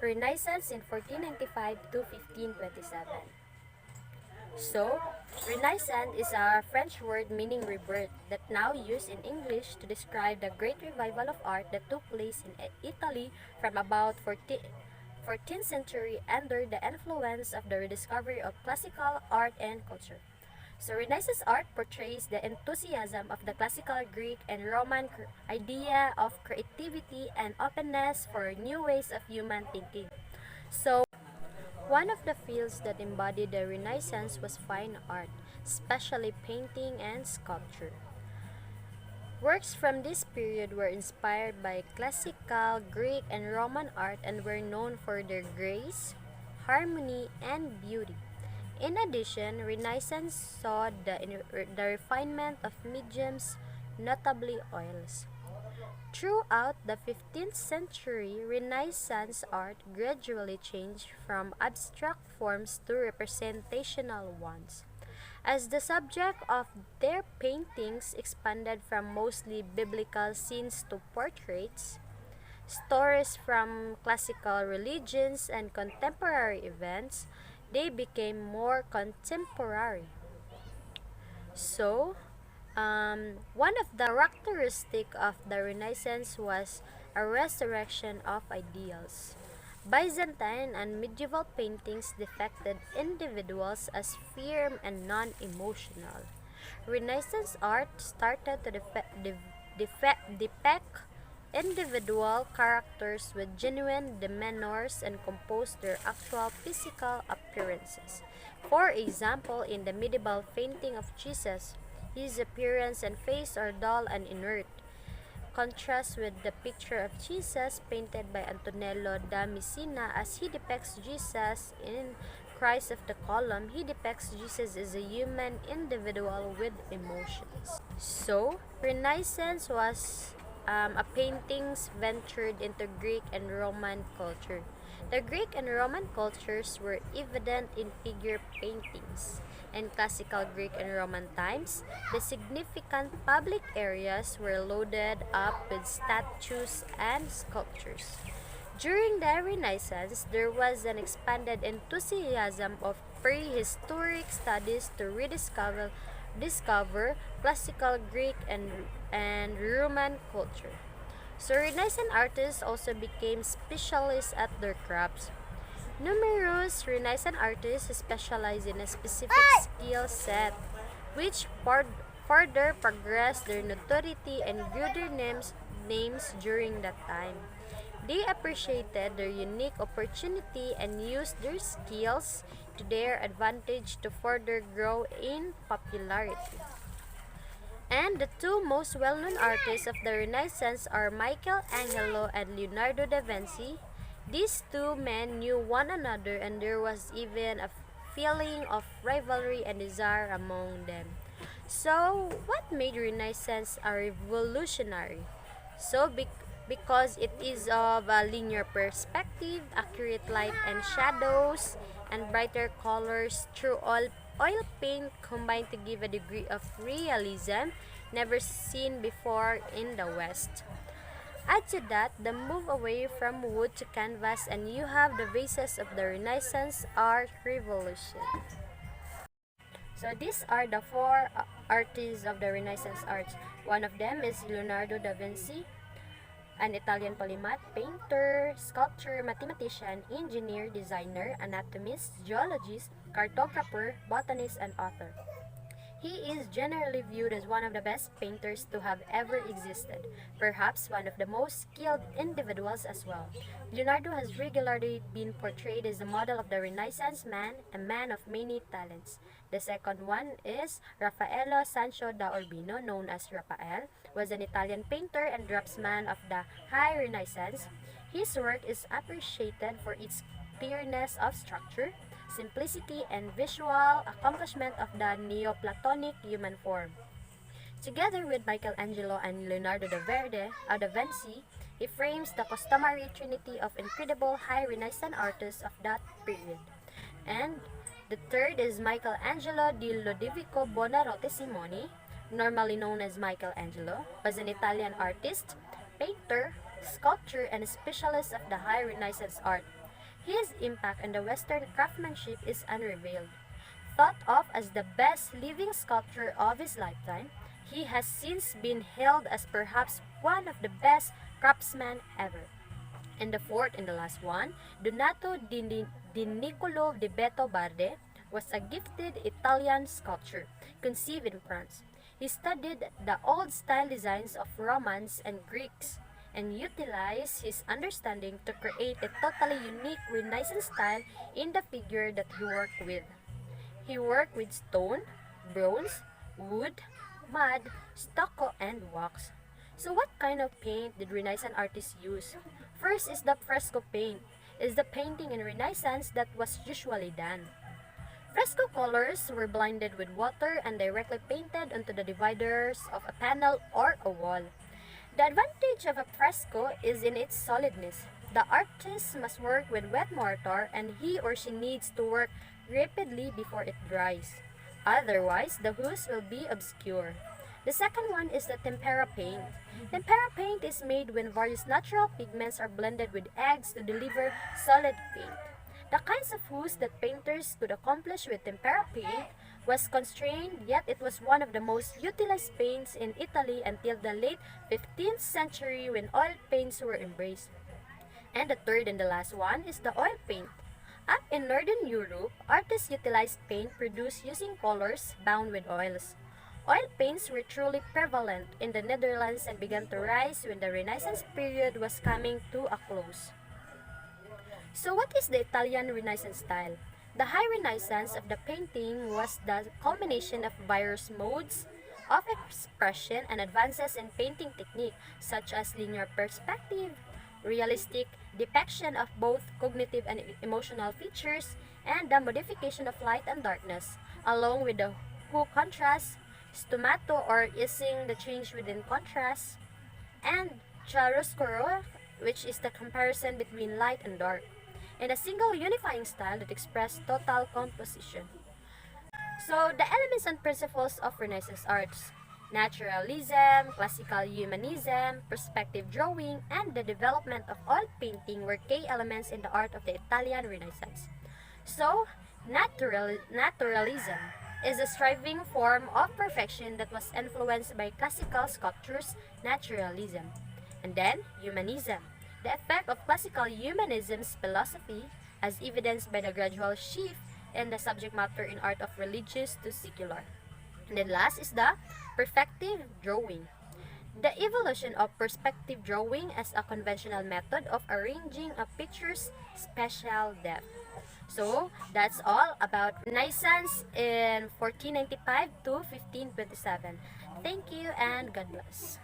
Renaissance in 1495 to 1527. So, Renaissance is a French word meaning rebirth that now used in English to describe the great revival of art that took place in Italy from about 14th century under the influence of the rediscovery of classical art and culture. So Renaissance art portrays the enthusiasm of the classical Greek and Roman idea of creativity and openness for new ways of human thinking. So one of the fields that embodied the Renaissance was fine art, especially painting and sculpture. Works from this period were inspired by classical Greek and Roman art and were known for their grace, harmony, and beauty. In addition, Renaissance saw the refinement of mediums, notably oils. Throughout the 15th century, Renaissance art gradually changed from abstract forms to representational ones. As the subject of their paintings expanded from mostly biblical scenes to portraits, stories from classical religions and contemporary events, they became more contemporary. So, one of the characteristics of the Renaissance was a resurrection of ideals. Byzantine and medieval paintings depicted individuals as firm and non-emotional. Renaissance art started to depict individual characters with genuine demeanors and compose their actual physical appearances. For example, in the medieval painting of Jesus, his appearance and face are dull and inert. Contrast with the picture of Jesus painted by Antonello da Messina as he depicts Jesus in Christ of the Column. He depicts Jesus as a human individual with emotions. So, Renaissance was a paintings ventured into Greek and Roman culture. The Greek and Roman cultures were evident in figure paintings. In classical Greek and Roman times, the significant public areas were loaded up with statues and sculptures. During the Renaissance, there was an expanded enthusiasm of prehistoric studies to discover classical Greek and Roman culture. So Renaissance artists also became specialists at their crafts. Numerous Renaissance artists specialize in a specific skill set, which further progressed their notoriety and grew their names during that time. They appreciated their unique opportunity and used their skills to their advantage to further grow in popularity. And the two most well-known artists of the Renaissance are Michelangelo and Leonardo da Vinci. These two men knew one another and there was even a feeling of rivalry and desire among them. So, what made Renaissance a revolutionary? So, because it is of a linear perspective, accurate light and shadows, and brighter colors through oil paint combined to give a degree of realism never seen before in the West. Add to that the move away from wood to canvas, and you have the basis of the Renaissance art revolution. So these are the four artists of the Renaissance arts. One of them is Leonardo da Vinci, an Italian polymath, painter, sculptor, mathematician, engineer, designer, anatomist, geologist, cartographer, botanist, and author. He is generally viewed as one of the best painters to have ever existed, perhaps one of the most skilled individuals as well. Leonardo has regularly been portrayed as the model of the Renaissance man, a man of many talents. The second one is Raffaello Sancho da Urbino, known as Raphael, was an Italian painter and draftsman of the High Renaissance. His work is appreciated for its clearness of structure, simplicity, and visual accomplishment of the Neoplatonic human form. Together with Michelangelo and Leonardo da Vinci, he frames the customary trinity of incredible high Renaissance artists of that period. And the third is Michelangelo di Lodovico Buonarroti Simoni, normally known as Michelangelo, was an Italian artist, painter, sculptor, and specialist of the high Renaissance art. His impact on the Western craftsmanship is unrevealed. Thought of as the best living sculptor of his lifetime, he has since been hailed as perhaps one of the best craftsmen ever. And the fourth and the last one, Donato di Niccolo di Beto Barde was a gifted Italian sculptor conceived in France. He studied the old style designs of Romans and Greeks and utilized his understanding to create a totally unique Renaissance style in the figure that he worked with. He worked with stone, bronze, wood, mud, stucco, and wax. So what kind of paint did Renaissance artists use? First is the fresco paint. Is the painting in Renaissance that was usually done. Fresco colors were blended with water and directly painted onto the dividers of a panel or a wall. The advantage of a fresco is in its solidness. The artist must work with wet mortar and he or she needs to work rapidly before it dries. Otherwise, the hues will be obscure. The second one is the tempera paint. Tempera paint is made when various natural pigments are blended with eggs to deliver solid paint. The kinds of hues that painters could accomplish with tempera paint was constrained, yet it was one of the most utilized paints in Italy until the late 15th century when oil paints were embraced. And the third and the last one is the oil paint. Up in Northern Europe, artists utilized paint produced using colors bound with oils. Oil paints were truly prevalent in the Netherlands and began to rise when the Renaissance period was coming to a close. So what is the Italian Renaissance style? The High Renaissance of the painting was the culmination of various modes of expression and advances in painting technique such as linear perspective, realistic depiction of both cognitive and emotional features, and the modification of light and darkness, along with the hue contrast, sfumato or easing the change within contrast, and chiaroscuro, which is the comparison between light and dark, and a single unifying style that expressed total composition. So, the elements and principles of Renaissance arts: naturalism, classical humanism, perspective drawing, and the development of oil painting were key elements in the art of the Italian Renaissance. So, naturalism is a striving form of perfection that was influenced by classical sculptures, naturalism. And then, humanism. The effect of classical humanism's philosophy, as evidenced by the gradual shift in the subject matter in art of religious to secular. And then last is the perspective drawing. The evolution of perspective drawing as a conventional method of arranging a picture's spatial depth. So, that's all about Renaissance in 1495 to 1527. Thank you and God bless.